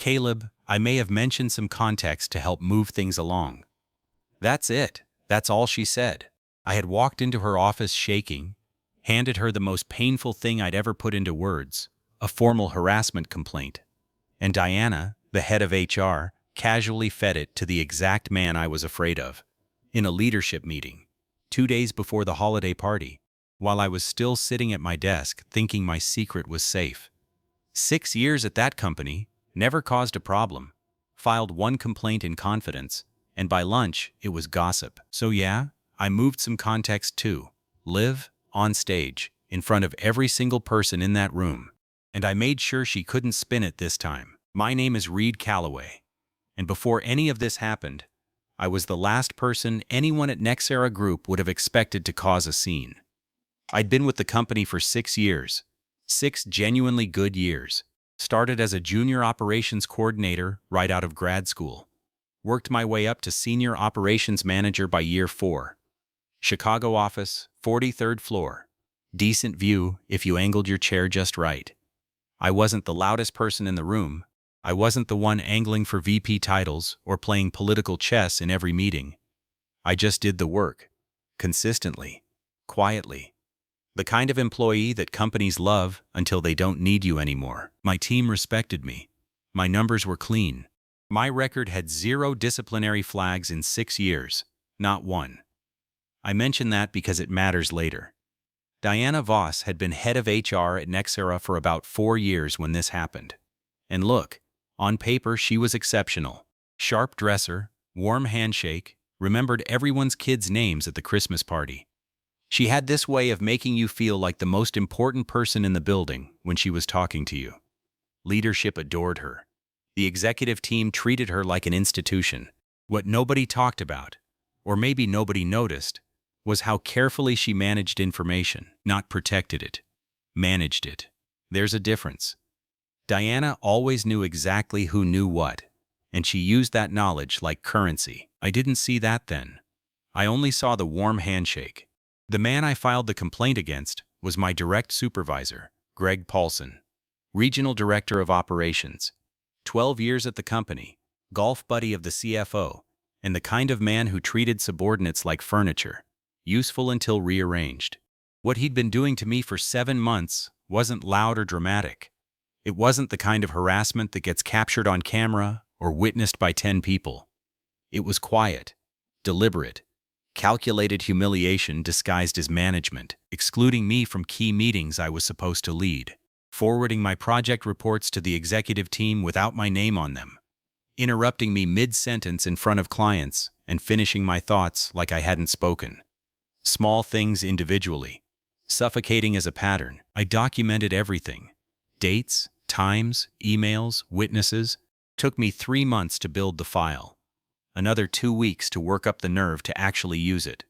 Caleb, I may have mentioned some context to help move things along. That's it. That's all she said. I had walked into her office shaking, handed her the most painful thing I'd ever put into words, a formal harassment complaint. And Diana, the head of HR, casually fed it to the exact man I was afraid of, in a leadership meeting, 2 days before the holiday party, while I was still sitting at my desk thinking my secret was safe. 6 years at that company, never caused a problem, filed one complaint in confidence, and by lunch it was gossip. So yeah, I moved some context too. Live, on stage, in front of every single person in that room. And I made sure she couldn't spin it this time. My name is Reed Calloway. And before any of this happened, I was the last person anyone at Nexera Group would have expected to cause a scene. I'd been with the company for 6 years. 6 genuinely good years. Started as a junior operations coordinator right out of grad school. Worked my way up to senior operations manager by year 4. Chicago office, 43rd floor. Decent view if you angled your chair just right. I wasn't the loudest person in the room. I wasn't the one angling for VP titles or playing political chess in every meeting. I just did the work. Consistently. Quietly. The kind of employee that companies love until they don't need you anymore. My team respected me. My numbers were clean. My record had 0 disciplinary flags in 6 years. Not one. I mention that because it matters later. Diana Voss had been head of HR at Nexera for about 4 years when this happened. And look, on paper she was exceptional. Sharp dresser, warm handshake, remembered everyone's kids' names at the Christmas party. She had this way of making you feel like the most important person in the building when she was talking to you. Leadership adored her. The executive team treated her like an institution. What nobody talked about, or maybe nobody noticed, was how carefully she managed information, not protected it. Managed it. There's a difference. Diana always knew exactly who knew what, and she used that knowledge like currency. I didn't see that then. I only saw the warm handshake. The man I filed the complaint against was my direct supervisor, Greg Paulson, Regional Director of Operations. 12 years at the company, golf buddy of the CFO, and the kind of man who treated subordinates like furniture, useful until rearranged. What he'd been doing to me for 7 months wasn't loud or dramatic. It wasn't the kind of harassment that gets captured on camera or witnessed by 10 people. It was quiet, deliberate, calculated humiliation disguised as management, excluding me from key meetings I was supposed to lead, forwarding my project reports to the executive team without my name on them, interrupting me mid-sentence in front of clients and finishing my thoughts like I hadn't spoken. Small things individually, suffocating as a pattern. I documented everything. Dates, times, emails, witnesses. Took me 3 months to build the file. Another 2 weeks to work up the nerve to actually use it.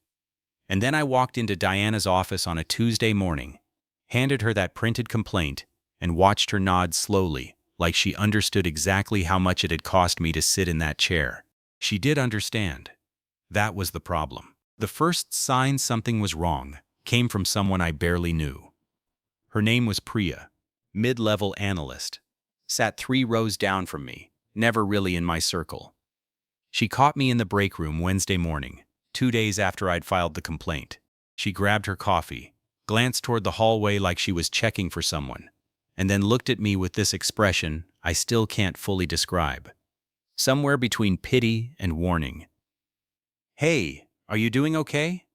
And then I walked into Diana's office on a Tuesday morning, handed her that printed complaint, and watched her nod slowly, like she understood exactly how much it had cost me to sit in that chair. She did understand. That was the problem. The first sign something was wrong came from someone I barely knew. Her name was Priya, mid-level analyst. Sat 3 rows down from me, never really in my circle. She caught me in the break room Wednesday morning, 2 days after I'd filed the complaint. She grabbed her coffee, glanced toward the hallway like she was checking for someone, and then looked at me with this expression I still can't fully describe. Somewhere between pity and warning. "Hey, are you doing okay?"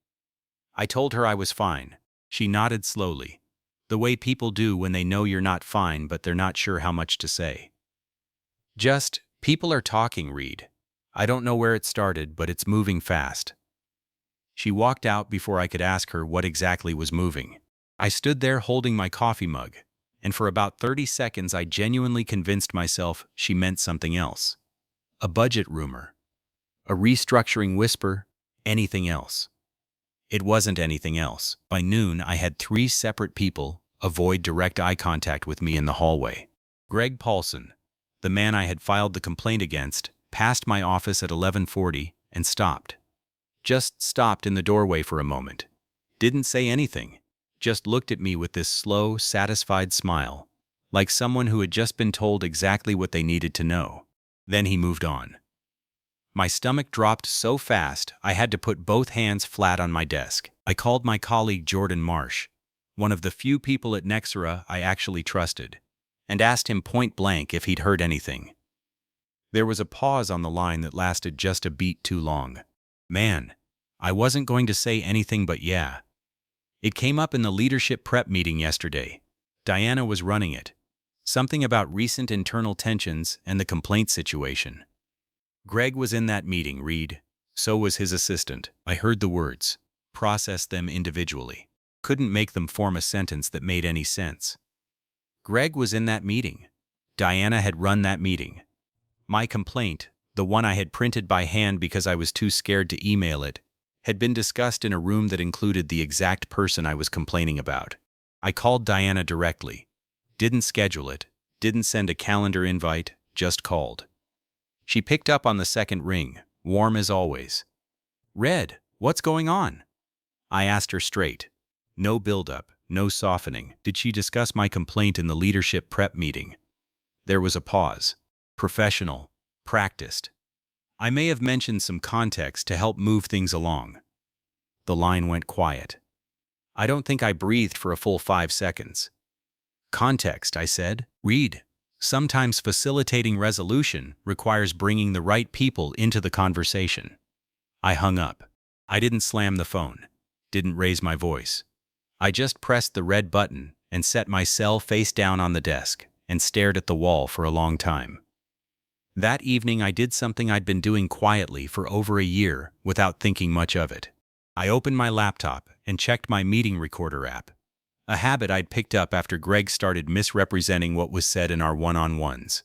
I told her I was fine. She nodded slowly, the way people do when they know you're not fine but they're not sure how much to say. "Just, people are talking, Reed. I don't know where it started, but it's moving fast." She walked out before I could ask her what exactly was moving. I stood there holding my coffee mug, and for about 30 seconds I genuinely convinced myself she meant something else. A budget rumor. A restructuring whisper. Anything else. It wasn't anything else. By noon, I had 3 separate people avoid direct eye contact with me in the hallway. Greg Paulson, the man I had filed the complaint against, passed my office at 11:40 and stopped. Just stopped in the doorway for a moment. Didn't say anything. Just looked at me with this slow, satisfied smile, like someone who had just been told exactly what they needed to know. Then he moved on. My stomach dropped so fast I had to put both hands flat on my desk. I called my colleague Jordan Marsh, one of the few people at Nexera I actually trusted, and asked him point blank if he'd heard anything. There was a pause on the line that lasted just a beat too long. Man, I wasn't going to say anything but yeah. It came up in the leadership prep meeting yesterday. Diana was running it. Something about recent internal tensions and the complaint situation. Greg was in that meeting, Reed. So was his assistant. I heard the words, processed them individually. Couldn't make them form a sentence that made any sense. Greg was in that meeting. Diana had run that meeting. My complaint, the one I had printed by hand because I was too scared to email it, had been discussed in a room that included the exact person I was complaining about. I called Diana directly. Didn't schedule it, didn't send a calendar invite, just called. She picked up on the second ring, warm as always. "Red, what's going on?" I asked her straight. No build-up, no softening. Did she discuss my complaint in the leadership prep meeting? There was a pause. Professional, practiced. I may have mentioned some context to help move things along. The line went quiet. I don't think I breathed for a full 5 seconds. Context, I said. Read. Sometimes facilitating resolution requires bringing the right people into the conversation. I hung up. I didn't slam the phone. Didn't raise my voice. I just pressed the red button and set my cell face down on the desk and stared at the wall for a long time. That evening I did something I'd been doing quietly for over a year without thinking much of it. I opened my laptop and checked my meeting recorder app, a habit I'd picked up after Greg started misrepresenting what was said in our one-on-ones.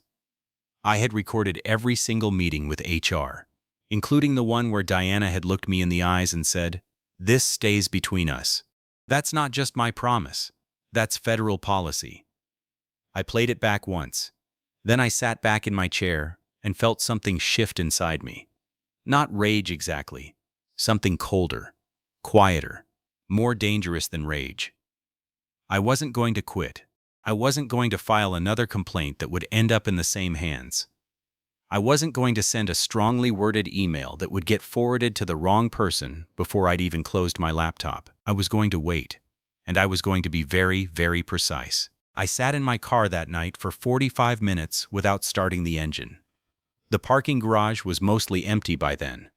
I had recorded every single meeting with HR, including the one where Diana had looked me in the eyes and said, "This stays between us." That's not just my promise. That's federal policy. I played it back once. Then I sat back in my chair and felt something shift inside me. Not rage exactly. Something colder, quieter, more dangerous than rage. I wasn't going to quit. I wasn't going to file another complaint that would end up in the same hands. I wasn't going to send a strongly worded email that would get forwarded to the wrong person before I'd even closed my laptop. I was going to wait, and I was going to be very, very precise. I sat in my car that night for 45 minutes without starting the engine. The parking garage was mostly empty by then.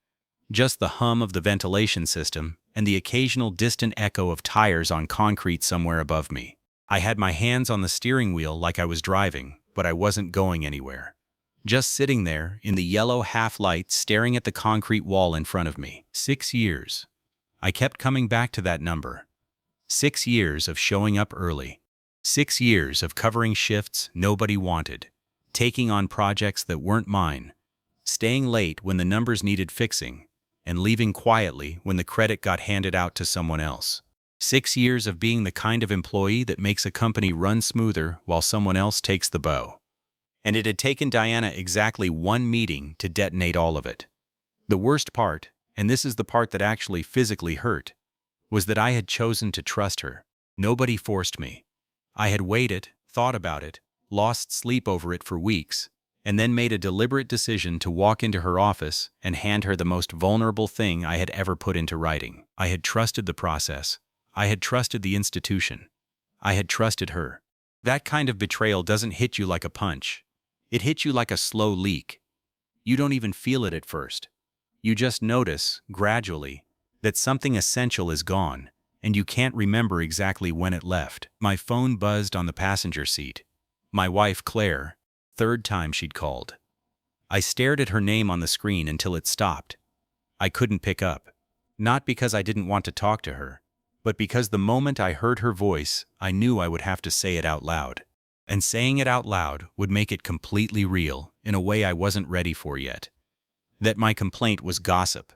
Just the hum of the ventilation system and the occasional distant echo of tires on concrete somewhere above me. I had my hands on the steering wheel like I was driving, but I wasn't going anywhere. Just sitting there in the yellow half-light staring at the concrete wall in front of me. 6 years. I kept coming back to that number. 6 years of showing up early. 6 years of covering shifts nobody wanted, taking on projects that weren't mine, staying late when the numbers needed fixing, and leaving quietly when the credit got handed out to someone else. 6 years of being the kind of employee that makes a company run smoother while someone else takes the bow. And it had taken Diana exactly 1 meeting to detonate all of it. The worst part, and this is the part that actually physically hurt, was that I had chosen to trust her. Nobody forced me. I had waited, thought about it, lost sleep over it for weeks, and then made a deliberate decision to walk into her office and hand her the most vulnerable thing I had ever put into writing. I had trusted the process. I had trusted the institution. I had trusted her. That kind of betrayal doesn't hit you like a punch. It hits you like a slow leak. You don't even feel it at first. You just notice, gradually, that something essential is gone, and you can't remember exactly when it left. My phone buzzed on the passenger seat. My wife, Claire, 3rd time she'd called. I stared at her name on the screen until it stopped. I couldn't pick up. Not because I didn't want to talk to her, but because the moment I heard her voice, I knew I would have to say it out loud. And saying it out loud would make it completely real in a way I wasn't ready for yet. That my complaint was gossip.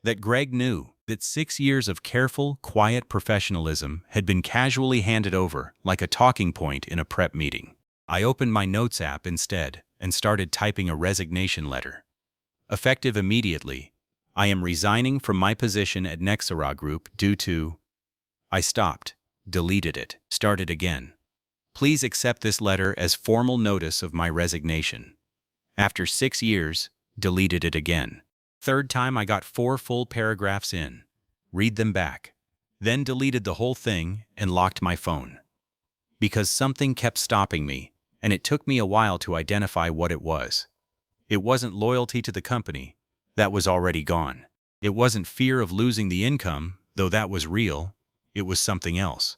That Greg knew that 6 years of careful, quiet professionalism had been casually handed over like a talking point in a prep meeting. I opened my notes app instead and started typing a resignation letter. Effective immediately, I am resigning from my position at Nexera Group due to... I stopped, deleted it, started again. Please accept this letter as formal notice of my resignation. After 6 years, deleted it again. Third time I got 4 full paragraphs in. Read them back. Then deleted the whole thing and locked my phone. Because something kept stopping me, and it took me a while to identify what it was. It wasn't loyalty to the company. That was already gone. It wasn't fear of losing the income, though that was real. It was something else.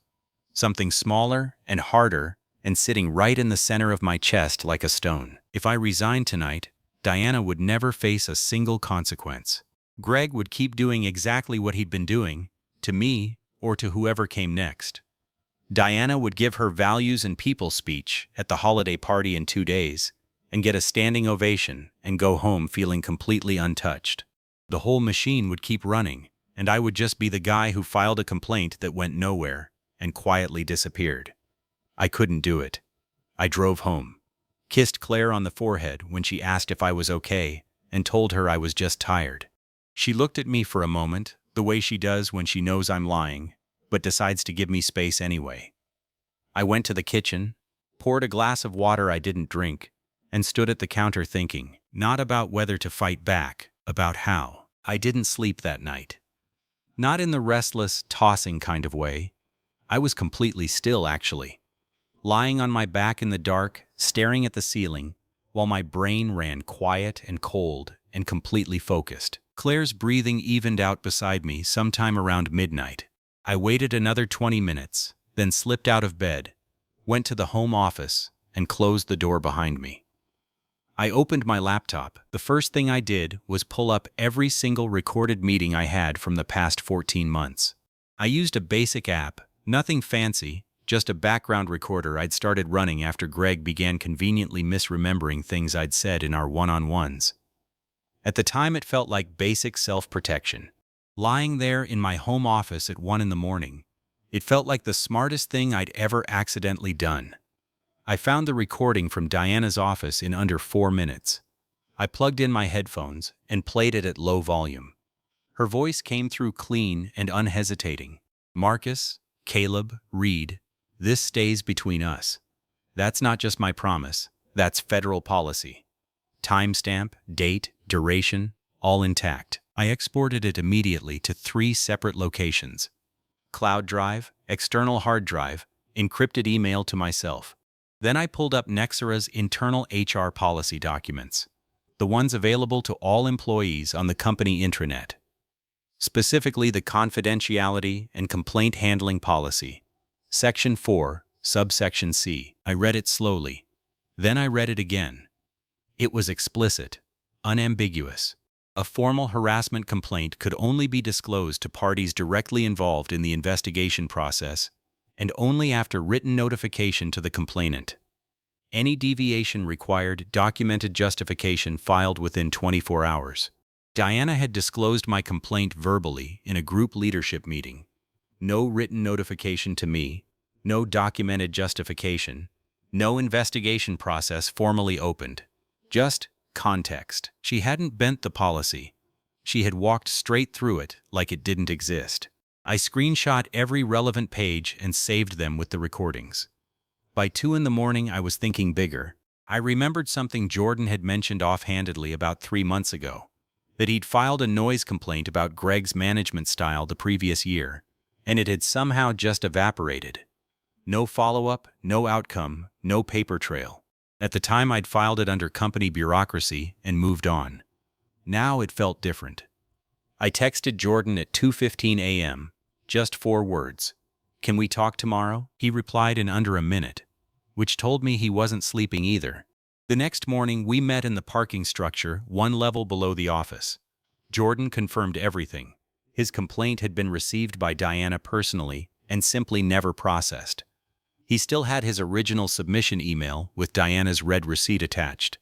Something smaller and harder and sitting right in the center of my chest like a stone. If I resigned tonight, Diana would never face a single consequence. Greg would keep doing exactly what he'd been doing, to me or to whoever came next. Diana would give her values and people speech at the holiday party in 2 days and get a standing ovation and go home feeling completely untouched. The whole machine would keep running, and I would just be the guy who filed a complaint that went nowhere and quietly disappeared. I couldn't do it. I drove home, kissed Claire on the forehead when she asked if I was okay, and told her I was just tired. She looked at me for a moment, the way she does when she knows I'm lying, but decides to give me space anyway. I went to the kitchen, poured a glass of water I didn't drink, and stood at the counter thinking, not about whether to fight back, about how. I didn't sleep that night. Not in the restless, tossing kind of way. I was completely still, actually. Lying on my back in the dark, staring at the ceiling, while my brain ran quiet and cold and completely focused. Claire's breathing evened out beside me sometime around midnight. I waited another 20 minutes, then slipped out of bed, went to the home office, and closed the door behind me. I opened my laptop. The first thing I did was pull up every single recorded meeting I had from the past 14 months. I used a basic app, nothing fancy, just a background recorder I'd started running after Greg began conveniently misremembering things I'd said in our one-on-ones. At the time it felt like basic self-protection. Lying there in my home office at 1 in the morning, it felt like the smartest thing I'd ever accidentally done. I found the recording from Diana's office in under 4 minutes. I plugged in my headphones and played it at low volume. Her voice came through clean and unhesitating. Marcus, Caleb, Reed, this stays between us. That's not just my promise, that's federal policy. Timestamp, date, duration, all intact. I exported it immediately to 3 separate locations. Cloud drive, external hard drive, encrypted email to myself. Then I pulled up Nexera's internal HR policy documents, the ones available to all employees on the company intranet. Specifically the confidentiality and complaint handling policy. Section 4, subsection C. I read it slowly. Then I read it again. It was explicit, unambiguous. A formal harassment complaint could only be disclosed to parties directly involved in the investigation process, and only after written notification to the complainant. Any deviation required documented justification filed within 24 hours. Diana had disclosed my complaint verbally in a group leadership meeting. No written notification to me, no documented justification, no investigation process formally opened. Just context. She hadn't bent the policy. She had walked straight through it like it didn't exist. I screenshot every relevant page and saved them with the recordings. By 2 in the morning, I was thinking bigger. I remembered something Jordan had mentioned offhandedly about 3 months ago, that he'd filed a noise complaint about Greg's management style the previous year, and it had somehow just evaporated. No follow-up, no outcome, no paper trail. At the time, I'd filed it under company bureaucracy and moved on. Now it felt different. I texted Jordan at 2:15 a.m., just 4 words. "Can we talk tomorrow?" He replied in under a minute, which told me he wasn't sleeping either. The next morning, we met in the parking structure 1 level below the office. Jordan confirmed everything. His complaint had been received by Diana personally and simply never processed. He still had his original submission email with Diana's red receipt attached.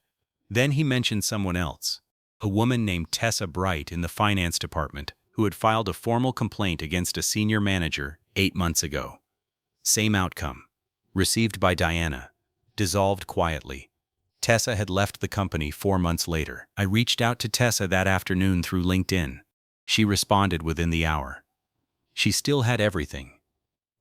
Then he mentioned someone else, a woman named Tessa Bright in the finance department, who had filed a formal complaint against a senior manager 8 months ago. Same outcome. Received by Diana. Dissolved quietly. Tessa had left the company 4 months later. I reached out to Tessa that afternoon through LinkedIn. She responded within the hour. She still had everything.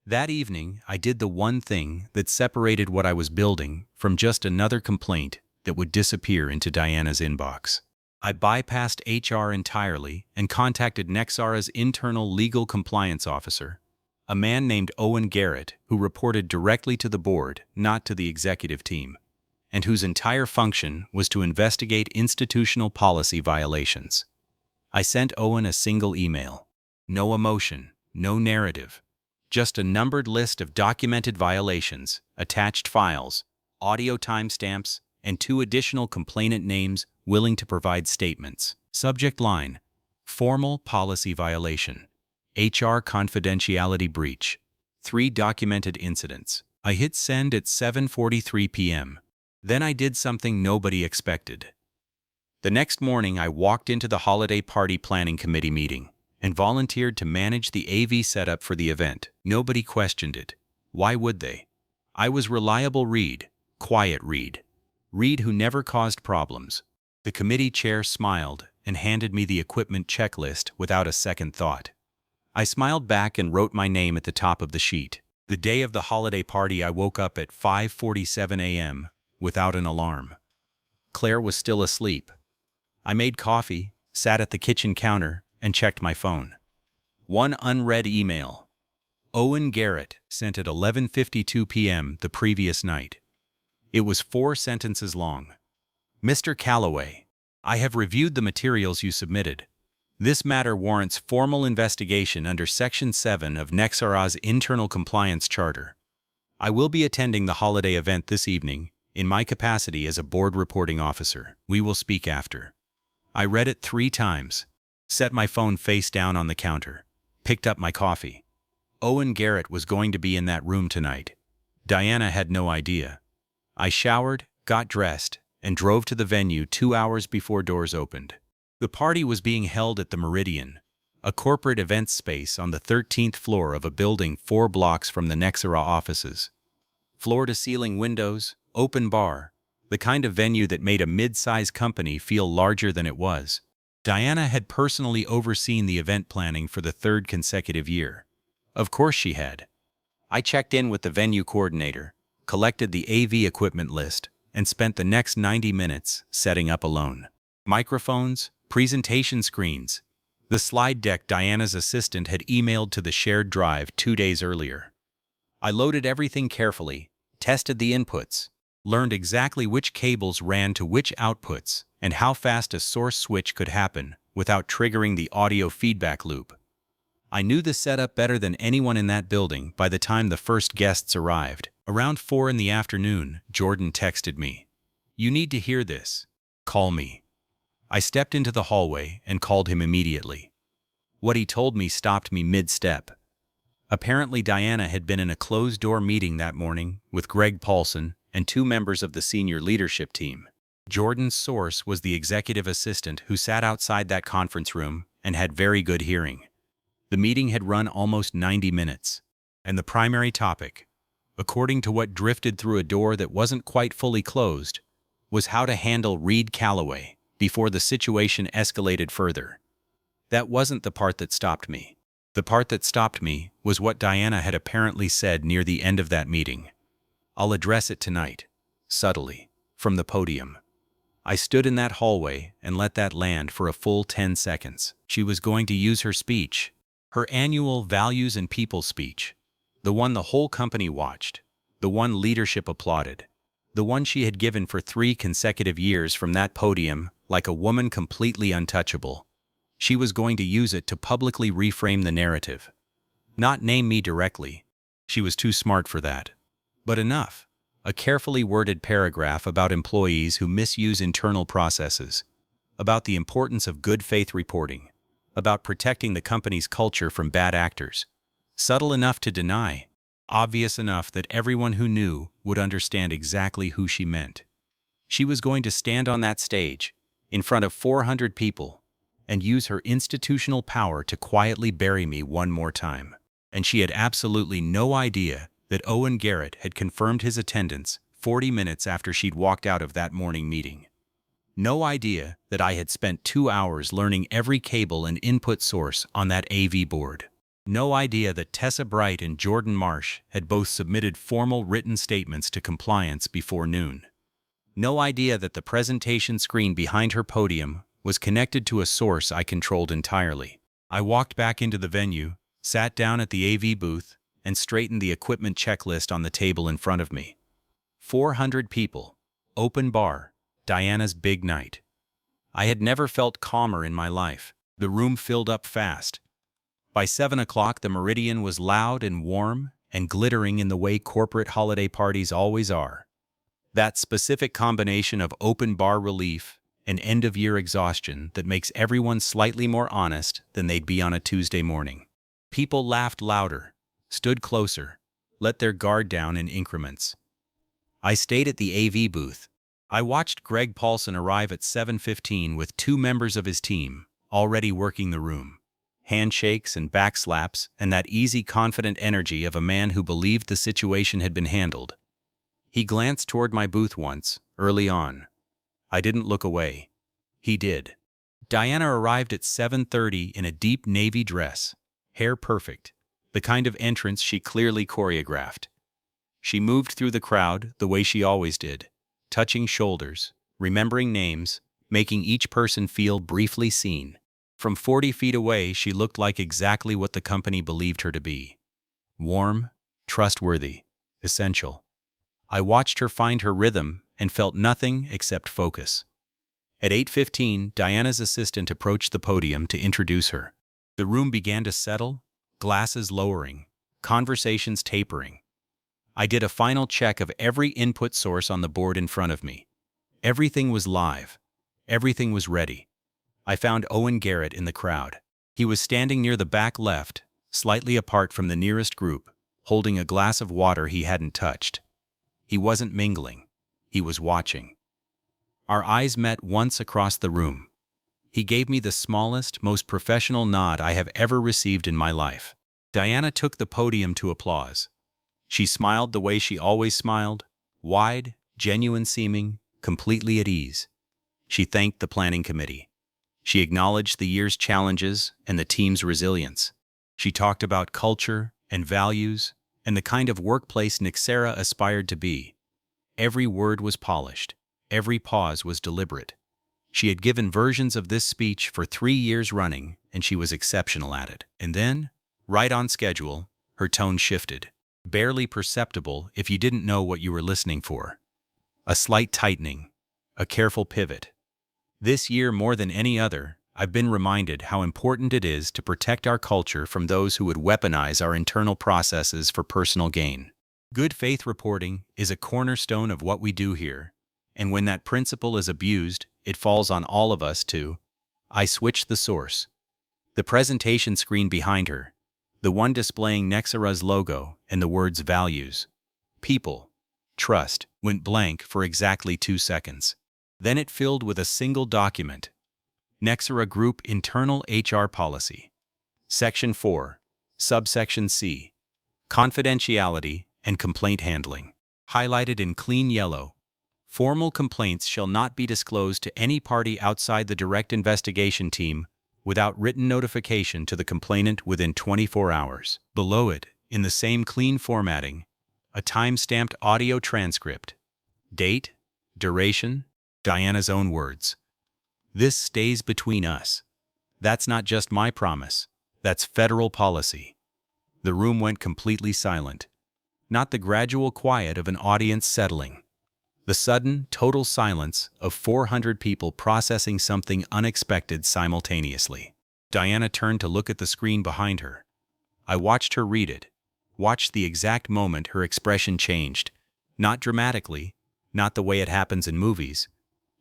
That evening, I did the one thing that separated what I was building from just another complaint that would disappear into Diana's inbox. I bypassed HR entirely and contacted Nexara's internal legal compliance officer, a man named Owen Garrett who reported directly to the board, not to the executive team, and whose entire function was to investigate institutional policy violations. I sent Owen a single email. No emotion, no narrative. Just a numbered list of documented violations, attached files, audio timestamps, and 2 additional complainant names willing to provide statements. Subject line: Formal policy violation. HR confidentiality breach. 3 documented incidents. I hit send at 7:43 p.m. Then I did something nobody expected. The next morning, I walked into the holiday party planning committee meeting and volunteered to manage the AV setup for the event. Nobody questioned it. Why would they? I was reliable Reed, quiet Reed. Reed who never caused problems. The committee chair smiled and handed me the equipment checklist without a second thought. I smiled back and wrote my name at the top of the sheet. The day of the holiday party, I woke up at 5:47 a.m. without an alarm. Claire was still asleep. I made coffee, sat at the kitchen counter, and checked my phone. One unread email. Owen Garrett sent at 11:52 p.m. the previous night. It was 4 sentences long. Mr. Calloway, I have reviewed the materials you submitted. This matter warrants formal investigation under Section 7 of Nexara's Internal Compliance Charter. I will be attending the holiday event this evening in my capacity as a board reporting officer. We will speak after. I read it 3 times, set my phone face down on the counter, picked up my coffee. Owen Garrett was going to be in that room tonight. Diana had no idea. I showered, got dressed, and drove to the venue 2 hours before doors opened. The party was being held at the Meridian, a corporate events space on the 13th floor of a building 4 blocks from the Nexara offices. Floor-to-ceiling windows, open bar, the kind of venue that made a mid-size company feel larger than it was. Diana had personally overseen the event planning for the 3rd consecutive year. Of course she had. I checked in with the venue coordinator, collected the AV equipment list, and spent the next 90 minutes setting up alone. Microphones, presentation screens, the slide deck Diana's assistant had emailed to the shared drive 2 days earlier. I loaded everything carefully, tested the inputs, learned exactly which cables ran to which outputs and how fast a source switch could happen without triggering the audio feedback loop. I knew the setup better than anyone in that building by the time the first guests arrived. Around 4 in the afternoon, Jordan texted me. "You need to hear this. Call me." I stepped into the hallway and called him immediately. What he told me stopped me mid-step. Apparently Diana had been in a closed-door meeting that morning with Greg Paulson and 2 members of the senior leadership team. Jordan's source was the executive assistant who sat outside that conference room and had very good hearing. The meeting had run almost 90 minutes, and the primary topic, according to what drifted through a door that wasn't quite fully closed, was how to handle Reed Calloway before the situation escalated further. That wasn't the part that stopped me. The part that stopped me was what Diana had apparently said near the end of that meeting. "I'll address it tonight, subtly, from the podium." I stood in that hallway and let that land for a full 10 seconds. She was going to use her speech, her annual Values and People speech, the one the whole company watched, the one leadership applauded, the one she had given for 3 consecutive years from that podium like a woman completely untouchable. She was going to use it to publicly reframe the narrative. Not name me directly. She was too smart for that. But enough. A carefully worded paragraph about employees who misuse internal processes, about the importance of good faith reporting, about protecting the company's culture from bad actors. Subtle enough to deny, obvious enough that everyone who knew would understand exactly who she meant. She was going to stand on that stage, in front of 400 people, and use her institutional power to quietly bury me one more time. And she had absolutely no idea that Owen Garrett had confirmed his attendance 40 minutes after she'd walked out of that morning meeting. No idea that I had spent 2 hours learning every cable and input source on that AV board. No idea that Tessa Bright and Jordan Marsh had both submitted formal written statements to compliance before noon. No idea that the presentation screen behind her podium was connected to a source I controlled entirely. I walked back into the venue, sat down at the AV booth, and straightened the equipment checklist on the table in front of me. 400 people. Open bar. Diana's big night. I had never felt calmer in my life. The room filled up fast. By 7 o'clock, the Meridian was loud and warm and glittering in the way corporate holiday parties always are. That specific combination of open bar relief and end-of-year exhaustion that makes everyone slightly more honest than they'd be on a Tuesday morning. People laughed louder, stood closer, let their guard down in increments. I stayed at the AV booth. I watched Greg Paulson arrive at 7:15 with 2 members of his team, already working the room. Handshakes and backslaps and that easy, confident energy of a man who believed the situation had been handled. He glanced toward my booth once, early on. I didn't look away. He did. Diana arrived at 7:30 in a deep navy dress, hair perfect, the kind of entrance she clearly choreographed. She moved through the crowd the way she always did, touching shoulders, remembering names, making each person feel briefly seen. From 40 feet away, she looked like exactly what the company believed her to be. Warm, trustworthy, essential. I watched her find her rhythm and felt nothing except focus. At 8:15, Diana's assistant approached the podium to introduce her. The room began to settle, glasses lowering, conversations tapering. I did a final check of every input source on the board in front of me. Everything was live. Everything was ready. I found Owen Garrett in the crowd. He was standing near the back left, slightly apart from the nearest group, holding a glass of water he hadn't touched. He wasn't mingling. He was watching. Our eyes met once across the room. He gave me the smallest, most professional nod I have ever received in my life. Diana took the podium to applause. She smiled the way she always smiled, wide, genuine-seeming, completely at ease. She thanked the planning committee. She acknowledged the year's challenges and the team's resilience. She talked about culture and values and the kind of workplace Nixera aspired to be. Every word was polished. Every pause was deliberate. She had given versions of this speech for 3 years running, and she was exceptional at it. And then, right on schedule, her tone shifted. Barely perceptible if you didn't know what you were listening for. A slight tightening. A careful pivot. This year, more than any other, I've been reminded how important it is to protect our culture from those who would weaponize our internal processes for personal gain. Good faith reporting is a cornerstone of what we do here, and when that principle is abused, it falls on all of us to. I switched the source. The presentation screen behind her, the one displaying Nexera's logo and the words values, people, trust, went blank for exactly 2 seconds. Then it filled with a single document. Nexera Group Internal HR Policy. Section 4, Subsection C. Confidentiality and Complaint Handling. Highlighted in clean yellow. Formal complaints shall not be disclosed to any party outside the direct investigation team without written notification to the complainant within 24 hours. Below it, in the same clean formatting, a time-stamped audio transcript. Date, duration, Diana's own words. This stays between us. That's not just my promise. That's federal policy. The room went completely silent. Not the gradual quiet of an audience settling. The sudden, total silence of 400 people processing something unexpected simultaneously. Diana turned to look at the screen behind her. I watched her read it. Watched the exact moment her expression changed. Not dramatically, not the way it happens in movies.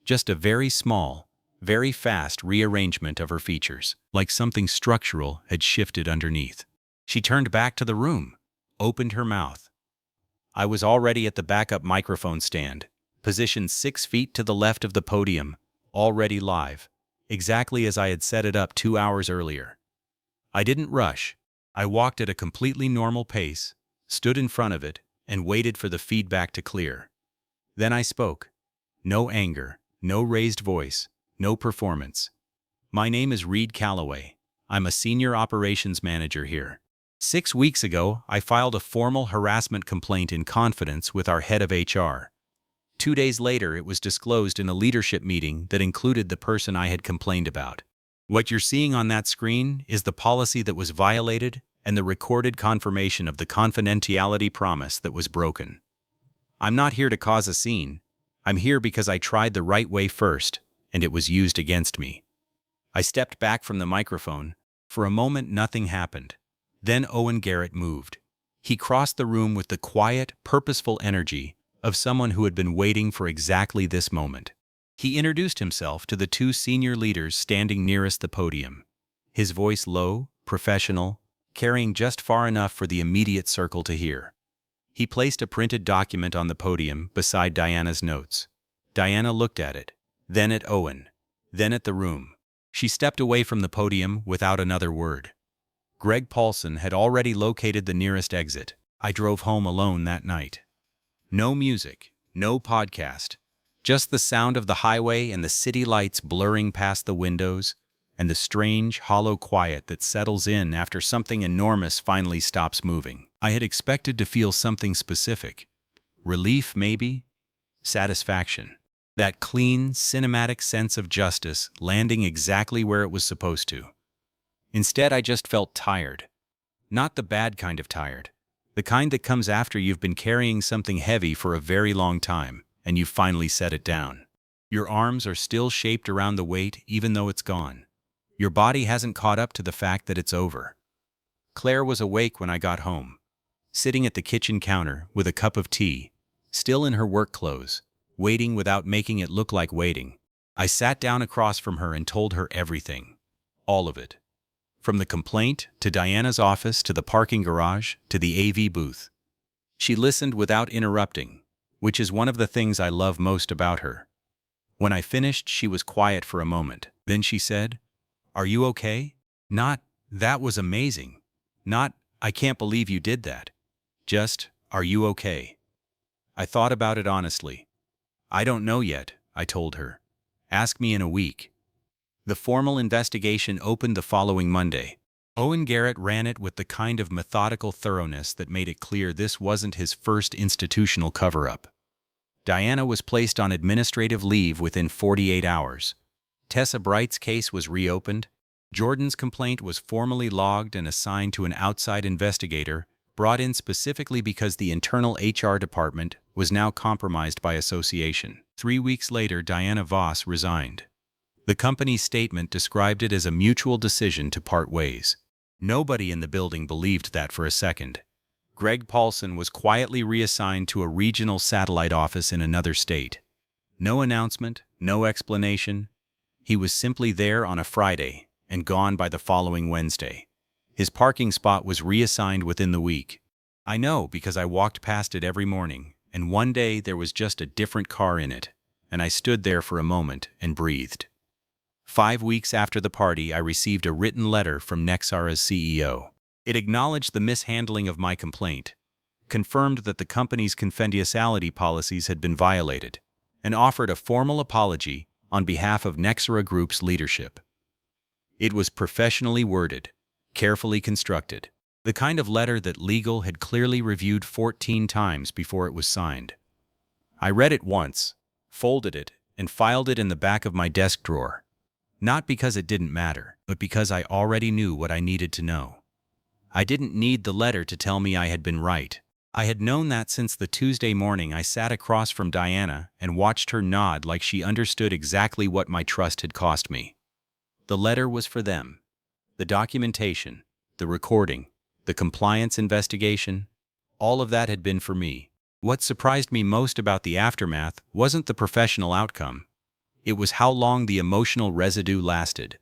Just a very small, very fast rearrangement of her features, like something structural had shifted underneath. She turned back to the room, opened her mouth. I was already at the backup microphone stand, positioned 6 feet to the left of the podium, already live, exactly as I had set it up 2 hours earlier. I didn't rush. I walked at a completely normal pace, stood in front of it, and waited for the feedback to clear. Then I spoke. No anger, no raised voice, no performance. My name is Reed Calloway. I'm a senior operations manager here. 6 weeks ago, I filed a formal harassment complaint in confidence with our head of HR. 2 days later, it was disclosed in a leadership meeting that included the person I had complained about. What you're seeing on that screen is the policy that was violated and the recorded confirmation of the confidentiality promise that was broken. I'm not here to cause a scene. I'm here because I tried the right way first, and it was used against me. I stepped back from the microphone. For a moment, nothing happened. Then Owen Garrett moved. He crossed the room with the quiet, purposeful energy of someone who had been waiting for exactly this moment. He introduced himself to the two senior leaders standing nearest the podium. His voice low, professional, carrying just far enough for the immediate circle to hear. He placed a printed document on the podium beside Diana's notes. Diana looked at it, then at Owen, then at the room. She stepped away from the podium without another word. Greg Paulson had already located the nearest exit. I drove home alone that night. No music, no podcast, just the sound of the highway and the city lights blurring past the windows, and the strange, hollow quiet that settles in after something enormous finally stops moving. I had expected to feel something specific. Relief, maybe? Satisfaction. That clean, cinematic sense of justice landing exactly where it was supposed to. Instead, I just felt tired. Not the bad kind of tired. The kind that comes after you've been carrying something heavy for a very long time, and you've finally set it down. Your arms are still shaped around the weight even though it's gone. Your body hasn't caught up to the fact that it's over. Claire was awake when I got home, sitting at the kitchen counter with a cup of tea, still in her work clothes, waiting without making it look like waiting. I sat down across from her and told her everything. All of it. From the complaint, to Diana's office, to the parking garage, to the AV booth. She listened without interrupting, which is one of the things I love most about her. When I finished, she was quiet for a moment. Then she said, "Are you okay?" Not, "That was amazing." Not, "I can't believe you did that." Just, "Are you okay?" I thought about it honestly. "I don't know yet," I told her. "Ask me in a week." The formal investigation opened the following Monday. Owen Garrett ran it with the kind of methodical thoroughness that made it clear this wasn't his first institutional cover-up. Diana was placed on administrative leave within 48 hours. Tessa Bright's case was reopened. Jordan's complaint was formally logged and assigned to an outside investigator, brought in specifically because the internal HR department was now compromised by association. 3 weeks later, Diana Voss resigned. The company's statement described it as a mutual decision to part ways. Nobody in the building believed that for a second. Greg Paulson was quietly reassigned to a regional satellite office in another state. No announcement, no explanation. He was simply there on a Friday and gone by the following Wednesday. His parking spot was reassigned within the week. I know because I walked past it every morning, and one day there was just a different car in it, and I stood there for a moment and breathed. 5 weeks after the party, I received a written letter from Nexara's CEO. It acknowledged the mishandling of my complaint, confirmed that the company's confidentiality policies had been violated, and offered a formal apology on behalf of Nexara Group's leadership. It was professionally worded, carefully constructed, the kind of letter that legal had clearly reviewed 14 times before it was signed. I read it once, folded it, and filed it in the back of my desk drawer. Not because it didn't matter, but because I already knew what I needed to know. I didn't need the letter to tell me I had been right. I had known that since the Tuesday morning I sat across from Diana and watched her nod like she understood exactly what my trust had cost me. The letter was for them. The documentation, the recording, the compliance investigation, all of that had been for me. What surprised me most about the aftermath wasn't the professional outcome. It was how long the emotional residue lasted.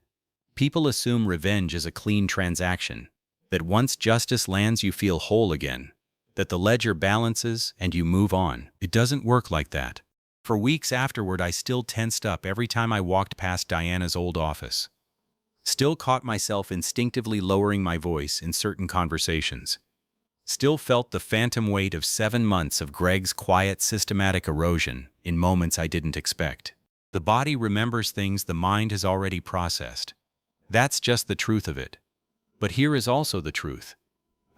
People assume revenge is a clean transaction, that once justice lands you feel whole again, that the ledger balances and you move on. It doesn't work like that. For weeks afterward, I still tensed up every time I walked past Diana's old office. Still caught myself instinctively lowering my voice in certain conversations. Still felt the phantom weight of 7 months of Greg's quiet, systematic erosion in moments I didn't expect. The body remembers things the mind has already processed. That's just the truth of it. But here is also the truth.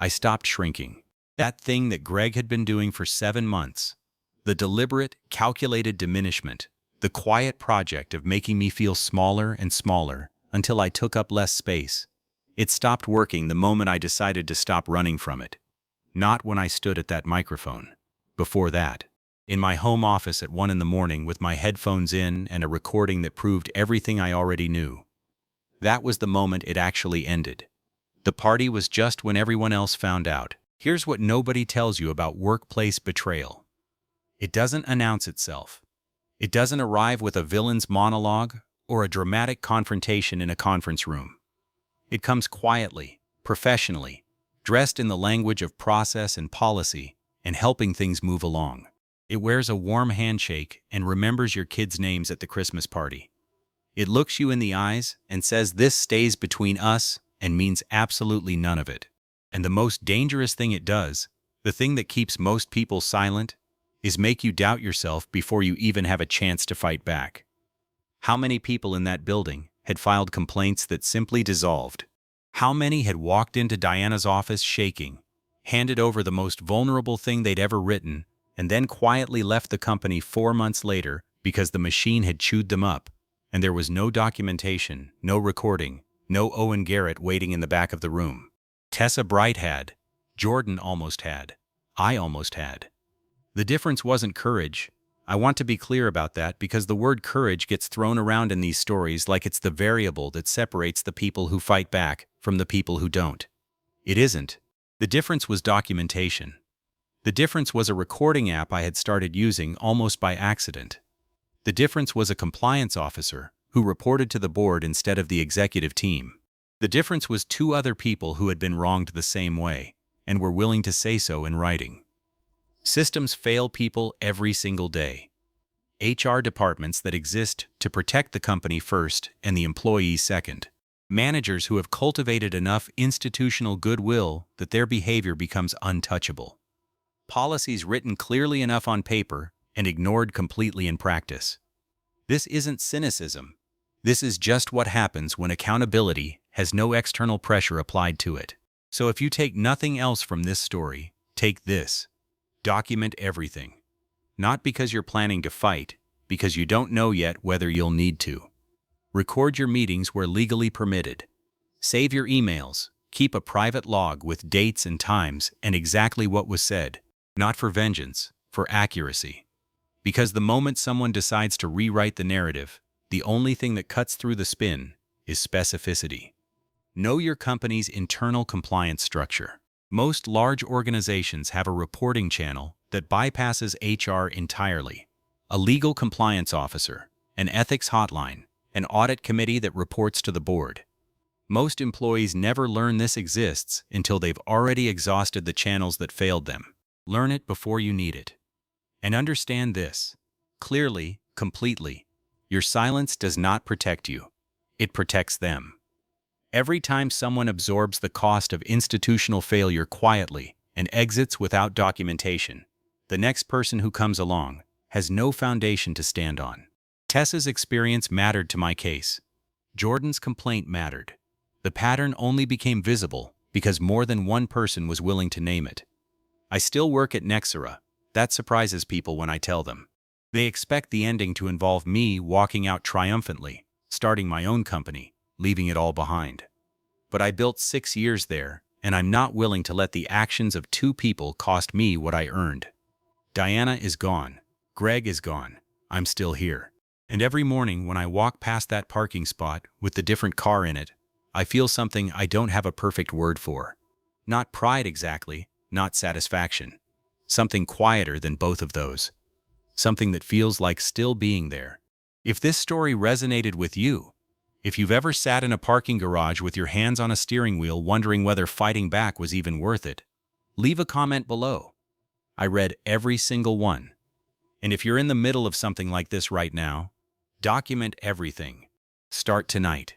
I stopped shrinking. That thing that Greg had been doing for 7 months. The deliberate, calculated diminishment. The quiet project of making me feel smaller and smaller until I took up less space. It stopped working the moment I decided to stop running from it. Not when I stood at that microphone. Before that. In my home office at 1 in the morning with my headphones in and a recording that proved everything I already knew. That was the moment it actually ended. The party was just when everyone else found out. Here's what nobody tells you about workplace betrayal. It doesn't announce itself. It doesn't arrive with a villain's monologue or a dramatic confrontation in a conference room. It comes quietly, professionally, dressed in the language of process and policy and helping things move along. It wears a warm handshake and remembers your kids' names at the Christmas party. It looks you in the eyes and says this stays between us and means absolutely none of it. And the most dangerous thing it does, the thing that keeps most people silent, is make you doubt yourself before you even have a chance to fight back. How many people in that building had filed complaints that simply dissolved? How many had walked into Diana's office shaking, handed over the most vulnerable thing they'd ever written, and then quietly left the company 4 months later because the machine had chewed them up, and there was no documentation, no recording, no Owen Garrett waiting in the back of the room. Tessa Bright had. Jordan almost had. I almost had. The difference wasn't courage. I want to be clear about that because the word courage gets thrown around in these stories like it's the variable that separates the people who fight back from the people who don't. It isn't. The difference was documentation. The difference was a recording app I had started using almost by accident. The difference was a compliance officer who reported to the board instead of the executive team. The difference was 2 other people who had been wronged the same way and were willing to say so in writing. Systems fail people every single day. HR departments that exist to protect the company first and the employees second. Managers who have cultivated enough institutional goodwill that their behavior becomes untouchable. Policies written clearly enough on paper and ignored completely in practice. This isn't cynicism. This is just what happens when accountability has no external pressure applied to it. So if you take nothing else from this story, take this. Document everything. Not because you're planning to fight, because you don't know yet whether you'll need to. Record your meetings where legally permitted. Save your emails. Keep a private log with dates and times and exactly what was said. Not for vengeance, for accuracy. Because the moment someone decides to rewrite the narrative, the only thing that cuts through the spin is specificity. Know your company's internal compliance structure. Most large organizations have a reporting channel that bypasses HR entirely. A legal compliance officer, an ethics hotline, an audit committee that reports to the board. Most employees never learn this exists until they've already exhausted the channels that failed them. Learn it before you need it. And understand this. Clearly, completely. Your silence does not protect you. It protects them. Every time someone absorbs the cost of institutional failure quietly and exits without documentation, the next person who comes along has no foundation to stand on. Tessa's experience mattered to my case. Jordan's complaint mattered. The pattern only became visible because more than one person was willing to name it. I still work at Nexera. That surprises people when I tell them. They expect the ending to involve me walking out triumphantly, starting my own company, leaving it all behind. But I built 6 years there, and I'm not willing to let the actions of 2 people cost me what I earned. Diana is gone. Greg is gone. I'm still here. And every morning when I walk past that parking spot with the different car in it, I feel something I don't have a perfect word for. Not pride exactly, not satisfaction. Something quieter than both of those. Something that feels like still being there. If this story resonated with you, if you've ever sat in a parking garage with your hands on a steering wheel wondering whether fighting back was even worth it, leave a comment below. I read every single one. And if you're in the middle of something like this right now, document everything. Start tonight.